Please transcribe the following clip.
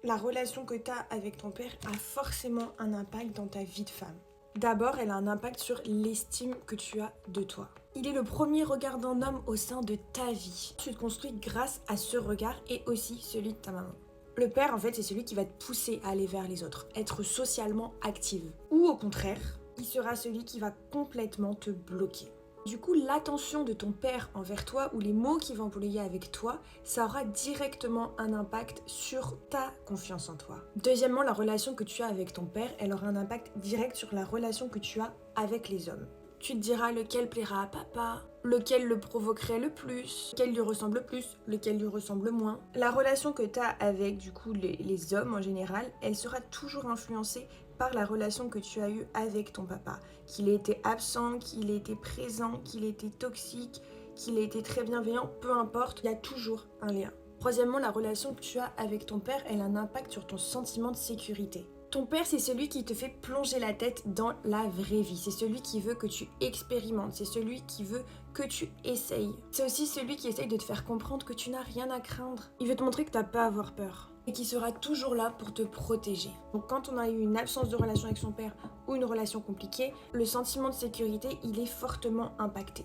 La relation que tu as avec ton père a forcément un impact dans ta vie de femme. D'abord, elle a un impact sur l'estime que tu as de toi. Il est le premier regard d'un homme au sein de ta vie. Tu te construis grâce à ce regard et aussi celui de ta maman. Le père, en fait, c'est celui qui va te pousser à aller vers les autres, être socialement active. Ou au contraire, il sera celui qui va complètement te bloquer. Du coup, l'attention de ton père envers toi ou les mots qu'il va employer avec toi, ça aura directement un impact sur ta confiance en toi. Deuxièmement, la relation que tu as avec ton père, elle aura un impact direct sur la relation que tu as avec les hommes. Tu te diras lequel plaira à papa, lequel le provoquerait le plus, lequel lui ressemble le plus, lequel lui ressemble moins. La relation que tu as avec du coup les hommes en général, elle sera toujours influencée par la relation que tu as eue avec ton papa. Qu'il ait été absent, qu'il ait été présent, qu'il ait été toxique, qu'il ait été très bienveillant, peu importe, il y a toujours un lien. Troisièmement, la relation que tu as avec ton père, elle a un impact sur ton sentiment de sécurité. Ton père, c'est celui qui te fait plonger la tête dans la vraie vie. C'est celui qui veut que tu expérimentes. C'est celui qui veut que tu essayes. C'est aussi celui qui essaye de te faire comprendre que tu n'as rien à craindre. Il veut te montrer que tu n'as pas à avoir peur. Et qui sera toujours là pour te protéger. Donc quand on a eu une absence de relation avec son père ou une relation compliquée, le sentiment de sécurité, il est fortement impacté.